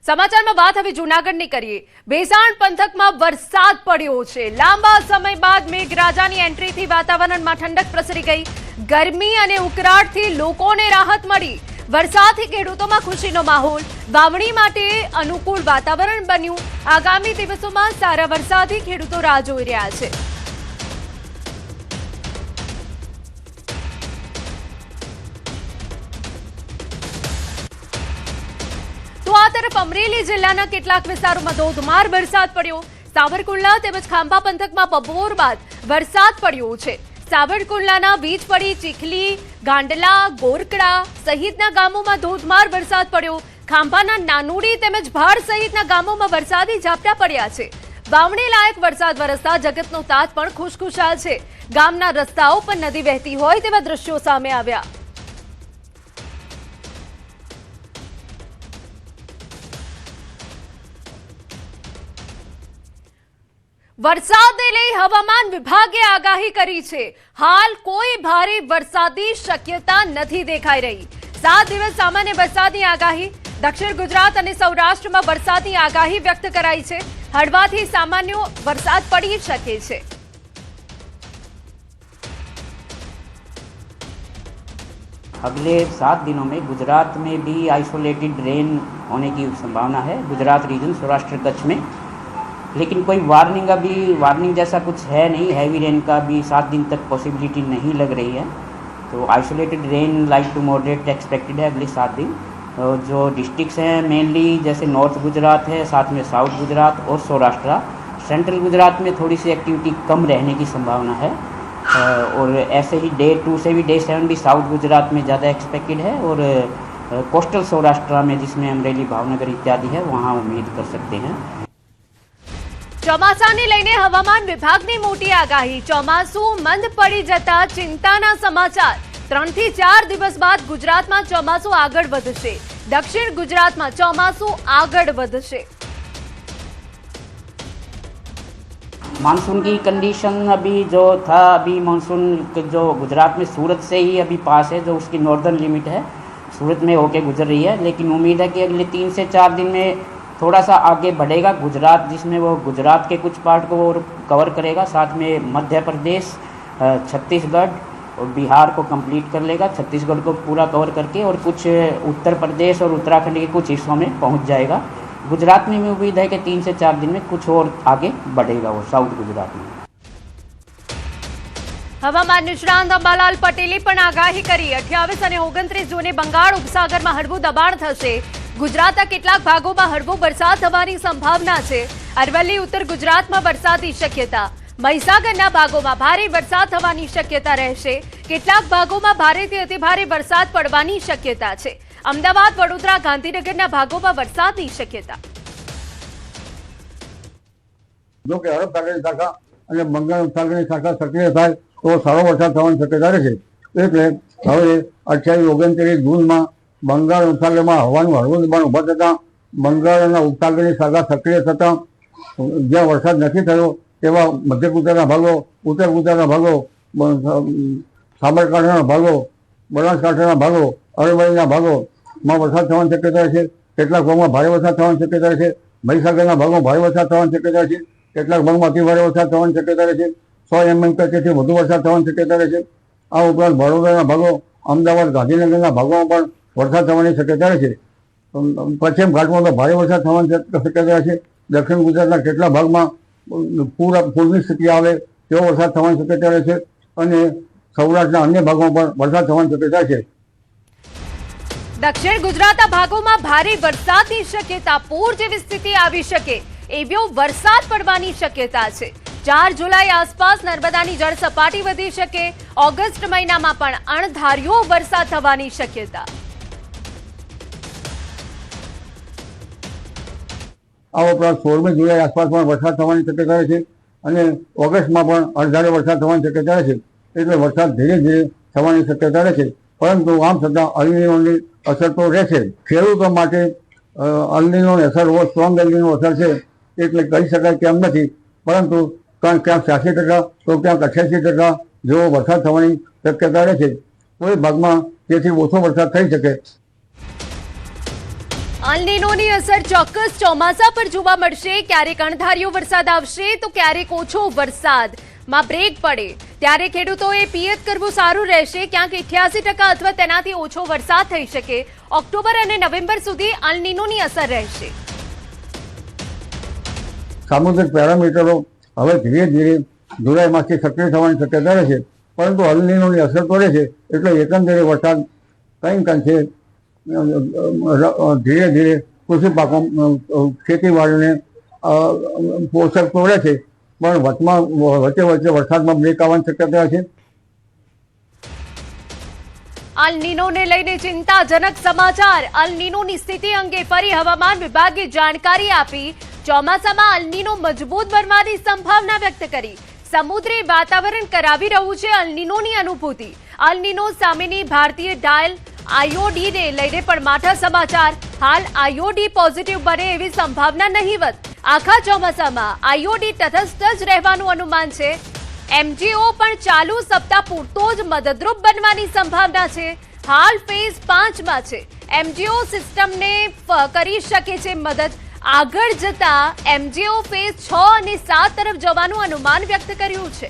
સમાચારમાં વાત હવે જૂનાગઢની કરીએ। ભેસાણ પંથકમાં વરસાદ પડ્યો છે। લાંબા સમય બાદ મેઘરાજાની એન્ટ્રીથી વાતાવરણમાં ઠંડક પ્રસરી ગઈ। ગરમી અને ઉકળાટથી લોકોને રાહત મળી। વરસાદથી ખેડૂતોમાં ખુશીનો માહોલ। વાવણી માટે અનુકૂળ વાતાવરણ બન્યું। આગામી દિવસોમાં સારા વરસાદથી ખેડૂતો રાહ જોઈ રહ્યા છે। તો આ તરફ અમરેલી જિલ્લાના કેટલાક વિસ્તારોમાં ધોધમાર વરસાદ પડ્યો। સાવરકુંડલા તેમજ ખાંભા પંથકમાં બપોર બાદ વરસાદ પડ્યો છે। સાવરકુંડલાના વીજપડી, ચીખલી, ગાંડલા, ગોરકડા સહિતના ગામોમાં ધોધમાર વરસાદ પડ્યો। ખાંભાના નાનુડી તેમજ ભાડ સહિતના ગામોમાં વરસાદી ઝાપટા પડ્યા છે। વાવણી લાયક વરસાદ વરસતા જગતનો તાત પણ ખુશખુશાલ છે। ગામના રસ્તાઓ પર નદી વહેતી હોય તેવા દ્રશ્યો સામે આવ્યા। વરસાદને લઈ હવામાન વિભાગે આગાહી કરી છે। હાલ કોઈ ભારે વરસાદની શક્યતા નથી દેખાઈ રહી। 7 દિવસ સામાન્ય વરસાદની આગાહી। દક્ષિણ ગુજરાત અને સૌરાષ્ટ્રમાં વરસાદની આગાહી વ્યક્ત કરાઈ છે। હળવાથી સામાન્ય વરસાદ પડી શકે છે। अगले 7 दिनों में गुजरात में भी आइसोलेटेड रेन होने की संभावना है। गुजरात रीजन, सौराष्ट्र, कच्छ में, लेकिन कोई वार्निंग जैसा कुछ है नहीं। हैवी रेन का भी 7 दिन तक पॉसिबिलिटी नहीं लग रही है। तो isolated rain light to moderate expected है अगले 7 दिन। जो डिस्ट्रिक्ट्स हैं मेनली जैसे नॉर्थ गुजरात है, साथ में साउथ गुजरात और सौराष्ट्र। सेंट्रल गुजरात में थोड़ी सी एक्टिविटी कम रहने की संभावना है। और ऐसे ही डे 2 से भी डे 7 भी साउथ गुजरात में ज़्यादा एक्सपेक्टेड है। और कोस्टल सौराष्ट्र में जिसमें अमरेली, भावनगर इत्यादि है, वहाँ उम्मीद कर सकते हैं। ચોમાસાને લઈને હવામાન વિભાગની મોટી આગાહી। ચોમાસું મંદ પડી જતા ચિંતાના સમાચાર। 3 થી 4 દિવસ બાદ ગુજરાતમાં ચોમાસું આગળ વધશે। દક્ષિણ ગુજરાતમાં ચોમાસું આગળ વધશે। मानसून की कंडीशन अभी जो था, अभी मानसून जो गुजरात में सूरत से ही अभी पास है, जो उसकी नॉर्दर्न लिमिट है, सूरत में होके गुजर रही है। लेकिन उम्मीद है कि अगले 3 से 4 दिन में थोड़ा सा आगे बढ़ेगा गुजरात, जिसमें वो गुजरात के कुछ पार्ट को और कवर करेगा। साथ में मध्य प्रदेश, छत्तीसगढ़ और बिहार को कंप्लीट कर लेगा। छत्तीसगढ़ को पूरा कवर करके और कुछ उत्तर प्रदेश और उत्तराखंड के कुछ हिस्सों में पहुंच जाएगा। गुजरात में भी उम्मीद है कि 3 से 4 दिन में कुछ और आगे बढ़ेगा वो साउथ गुजरात में। હવામાન નિષ્ણાંત અંબાલાલ પટેલે પણ આગાહી કરી। 28 અને 29 જૂને બંગાળ ઉપસાગરમાં હળવું દબાણ થશે। ગુજરાતના કેટલાક ભાગોમાં હળવો વરસાદ થવાની સંભાવના છે। અરવલ્લી, ઉત્તર ગુજરાતમાં વરસાદની શક્યતા। મહીસાગરના ભાગોમાં ભારે વરસાદ થવાની શક્યતા રહેશે। કેટલાક ભાગોમાં ભારેથી અતિભારે વરસાદ પડવાની શક્યતા છે। અમદાવાદ, વડોદરા, ગાંધીનગરના ભાગોમાં વરસાદની શક્યતા। જો કે અરબ સાગરની શાખા અને બંગાળ ઉપસાગરની શાખા સક્રિય થાય તો સારો વરસાદ થવાની શક્યતા રહેશે। એટલે હવે 28-29 જૂનમાં બંગાળ ઉપસાગરમાં હવાનું હળવું દબાણ ઉભા થતાં બંગાળના ઉપસાગરની શાખા સક્રિય થતાં જ્યાં વરસાદ નથી થયો તેવા મધ્ય ગુજરાતના ભાગો, ઉત્તર ગુજરાતના ભાગો, સાબરકાંઠાના ભાગો, બનાસકાંઠાના ભાગો, અરવલ્લીના ભાગોમાં વરસાદ થવાની શક્યતા છે। કેટલાક ભાગમાં ભારે વરસાદ થવાની શક્યતા છે। મહીસાગરના ભાગમાં ભારે વરસાદ થવાની શક્યતા છે। કેટલાક ભાગમાં અતિ ભારે વરસાદ થવાની શક્યતા છે। 100 mm કરતાથી વધુ વરસાદ થવાની શક્યતા છે। આ ઉપરાંત વડોદરાના ભાગો, અમદાવાદ, ગાંધીનગરના ભાગોમાં પણ વરસાદ થવાની શક્યતા છે। પશ્ચિમ ઘાટમાં તો ભારે વરસાદ થવાની શક્યતા છે। દક્ષિણ ગુજરાતના કેટલા ભાગમાં પૂરની સ્થિતિ આવે તેવો વરસાદ થવાની શક્યતા છે। અને સૌરાષ્ટ્રના અન્ય ભાગોમાં પણ વરસાદ થવાની શક્યતા છે। દક્ષિણ ગુજરાતના ભાગોમાં ભારે વરસાદની શક્યતા। પૂર જેવી સ્થિતિ આવી શકે એવો વરસાદ પડવાની શક્યતા છે। 4 જુલાઈ આસપાસ નર્મદાની જળ સપાટી વધી શકે। ઓગસ્ટ મહિનામાં પણ અણધાર્યો વરસાદ થવાની શક્યતા। આ ઉપરાંત 16મી જુલાઈ આસપાસ પણ વરસાદ થવાની શક્યતા છે। અને ઓગસ્ટમાં પણ અણધાર્યો વરસાદ થવાની શક્યતા છે। એટલે વરસાદ ધીરે ધીરે થવાની શક્યતા રહેશે। પરંતુ આમ છતાં અલ્નિનોની અસર તો રહેશે। ખેડૂતો માટે અલ્નિનોની અસર બહુ સ્ટ્રોંગ અલ્નિનો અસર છે, એટલે કહી શકાય કે એમ નથી। પરંતુ ક્યાંક 86% તો ક્યાંક 88% જેવો વરસાદ થવાની શક્યતા રહેશે। કોઈ ભાગમાં તેથી ઓછો વરસાદ થઈ શકે। અલ નીનોની અસર ચોક્કસ ચોમાસા પર જોવા મળશે. ક્યારેક અણધાર્યો વરસાદ આવશે તો ક્યારેક ઓછો વરસાદમાં બ્રેક પડે ત્યારે ખેડૂતોએ પિયત કરવું સારું રહેશે. ક્યાંક 88% અથવા તેનાથી ઓછો વરસાદ થઈ શકે. ઓક્ટોબર અને નવેમ્બર સુધી અલ નીનોની અસર રહેશે. સામુદ્રિક પેરામીટરો હવે ધીરે ધીરે જુલાઈ માસથી સક્રિય થવાની શક્યતા રહે છે, પરંતુ અલ નીનોની અસર તો રહે છે. એટલે એકંદરે વરસાદ કંઈક અંશે ધીરે ધીરે કૃષિ પાકો ખેતીવાડીને પોષક તો રહે છે, પણ વચ્ચે વચ્ચે વરસાદમાં બ્રેક આવવાની શક્યતા છે. અલ નીનોને લઈને ચિંતાજનક સમાચાર. અલ નીનોની સ્થિતિ અંગે ફરી હવામાન વિભાગે જાણકારી આપી. ચોમાસામાં અલ નીનો મજબૂત બનવાની સંભાવના વ્યક્ત કરી. સમુદ્રી વાતાવરણ કરાવી રહ્યું છે અલ નીનોની અનુભૂતિ. અલ નીનો સામેની ભારતીય ડાયલ આઈઓડીને લઈને પણ માઠા સમાચાર. હાલ આઈઓડી પોઝિટિવ બને એવી સંભાવના નહીવત. આખા ચોમાસામાં આઈઓડી તટસ્થ જ રહેવાનું અનુમાન છે. એમજીઓ પણ ચાલુ સપ્તાહ પૂરતો જ મદદરૂપ બનવાની સંભાવના છે. હાલ ફેઝ 5માં છે. એમજીઓ સિસ્ટમને કરી શકે છે મદદ. આગળ જતા એમજીઓ ફેઝ 6 અને 7 તરફ જવાનું અનુમાન વ્યક્ત કર્યું છે.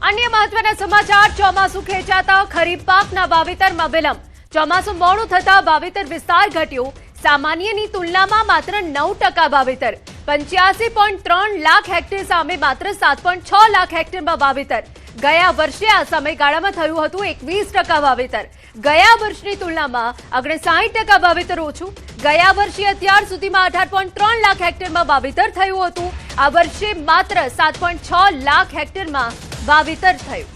અન્ય મહત્વના સમાચાર. ચોમાસું ખેંચાતા ખરીફ પાકના વાવેતરમાં વિલંબ. ચોમાસું મોડું થતા વાવેતર વિસ્તાર ઘટ્યો. સામાન્યની તુલનામાં માત્ર 9% વાવેતર. 85.3 લાખ હેક્ટર સામે માત્ર 7.6 લાખ હેક્ટરમાં વાવેતર. ગયા વર્ષે આ સમયગાળામાં થયું હતું 21% વાવેતર. ગયા વર્ષની તુલનામાં 59% વાવેતર ઓછું. ગયા વર્ષે અત્યાર સુધીમાં 18.3 લાખ હેક્ટરમાં વાવેતર થયું હતું. આ વર્ષે માત્ર 7.6 લાખ હેક્ટરમાં વાવેતર થયું.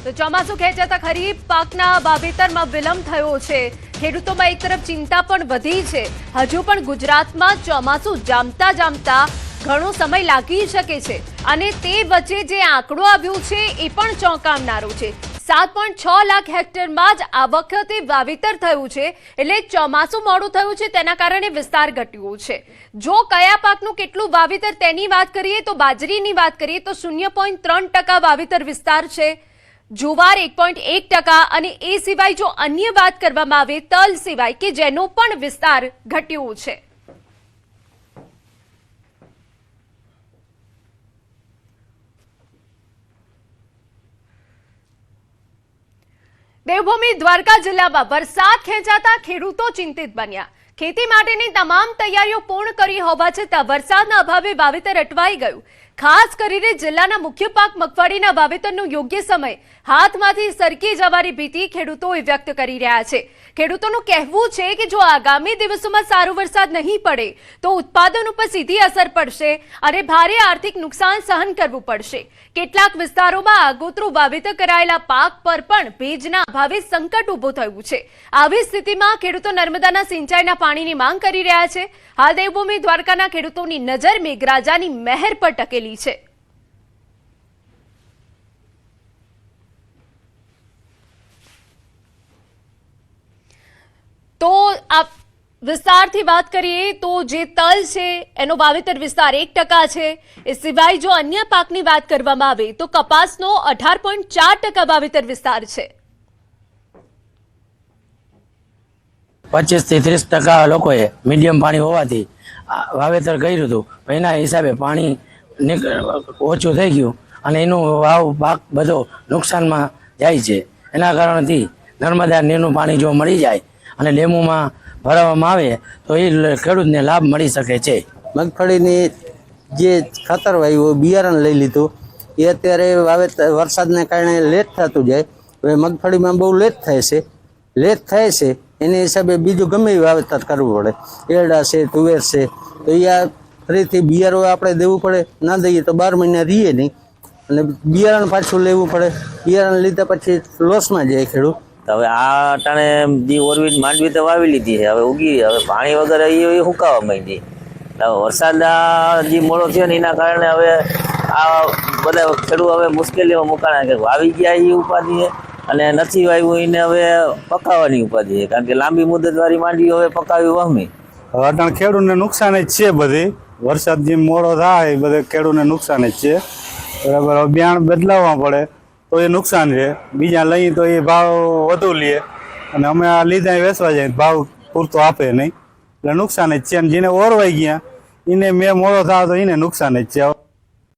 તો ચોમાસું ખેંચાતા ખરીફ પાકના વાવેતરમાં વિલંબ થયો છે. ખેડૂતોમાં એક તરફ ચિંતા પણ વધી છે. હજુ પણ ગુજરાતમાં ચોમાસું જામતા ઘણો સમય લાગી શકે છે અને તે વચ્ચે જે આંકડો આવ્યો છે એ પણ ચોંકાવનારો છે. 7.6 લાખ હેક્ટરમાં જ આ વખતે વાવેતર થયું છે. એટલે ચોમાસું મોડું થયું છે તેના કારણે વિસ્તાર ઘટ્યો છે. જો કયા પાકનું કેટલું વાવેતર તેની વાત કરીએ તો બાજરીની વાત કરીએ તો 0.3% વાવેતર વિસ્તાર છે. જુવાર 1.1% અને એ સિવાય જો અન્ય વાત કરવામાં આવે તલ સિવાય કે જેનો પણ વિસ્તાર ઘટ્યો છે. દેવભૂમિ દ્વારકા જિલ્લામાં વરસાદ ખેંચાતા ખેડૂતો ચિંતિત બન્યા. ખેતી માટેની તમામ તૈયારીઓ પૂર્ણ કરી હોવા છતાં વરસાદના અભાવે વાવેતર અટવાઈ ગયું. ખાસ કરીને જિલ્લાના મુખ્ય પાક મગફળીના વાવેતરનો યોગ્ય સમય હાથમાંથી સરકી જવાની ભીતિ ખેડૂતોએ વ્યક્ત કરી રહ્યા છે. ખેડૂતોનું કહેવું છે કે જો આગામી દિવસોમાં સારો વરસાદ નહીં પડે તો ઉત્પાદન ઉપર સીધી અસર પડશે અને ભારે આર્થિક નુકસાન સહન કરવું પડશે. કેટલાક વિસ્તારોમાં આગોતરું વાવેતર કરાયેલા પાક પર પણ ભેજના અભાવે સંકટ ઊભું થયું છે. આવી સ્થિતિમાં ખેડૂતો નર્મદાના સિંચાઈના પાણીની માંગ કરી રહ્યા છે. હાલ દેવભૂમિ દ્વારકાના ખેડૂતોની નજર મેઘરાજાની મહેર પર ટકેલી છે. તો આ વિસ્તારથી વાત કરીએ તો જે તલ છે એનો વાવેતર વિસ્તાર 1% છે. એ સિવાય જો અન્ય પાકની વાત કરવામાં આવે તો કપાસનો 18.4% વાવેતર વિસ્તાર છે. 25 થી 30% લોકોએ મીડિયમ પાણી હોવાથી વાવેતર કર્યું હતું. એના હિસાબે પાણી ઓછું થઈ ગયું અને એનું પાક બધો નુકસાનમાં જાય છે. એના કારણથી નર્મદા નીરનું પાણી જો મળી જાય અને ડેમોમાં ભરાવવામાં આવે તો એ ખેડૂતને લાભ મળી શકે છે. મગફળીની જે ખાતર વાવ્યું બિયારણ લઈ લીધું એ અત્યારે વાવેતર વરસાદને કારણે લેટ થતું જાય. હવે મગફળીમાં બહુ લેટ થાય છે એની હિસાબે બીજું ગમે એ વાવેતર કરવું પડે. એરડા છે, તુવેર છે, તો એ ફરીથી બિયારો આપણે દેવું પડે. ના દઈએ તો 12 મહિના રહીએ નહીં અને બિયારણ પાછું લેવું પડે. બિયારણ લીધા પછી લોસમાં જાય ખેડૂત. હવે આ અટાણે જે ઓરવીટ માંડવી તો વાવી લીધી છે, હવે ઉગી, હવે પાણી વગર એ હુકાવા માંડી. હવે વરસાદના જે મોડો થયો ને એના કારણે હવે આ બધા ખેડૂત હવે મુશ્કેલીમાં મુકાણા કે વાવી ગયા એ ઉપાધિ છે અને નથી વાવ્યું એને હવે પકાવવાની ઉપાધિ છે. કારણ કે લાંબી મુદતવાળી માંડવી હવે પકાવી વહમી. હવે અટાણે ખેડૂતને નુકસાન જ છે. બધી વરસાદ જેમ મોડો થાય બધે ખેડૂતને નુકસાન જ છે. બરાબર. હવે બિયારણ બદલાવવા પડે તો એ નુકસાન છે, બીજા લઈએ તો એ ભાવ વધુ લે અને અમે આ લીધા વેચવા જાય ભાવ પૂરતો આપે નહીં, એટલે નુકસાન જ છે. અને જેને ઓરવાઈ ગયા એને મેં મોડો થાય તો એને નુકસાન જ છે.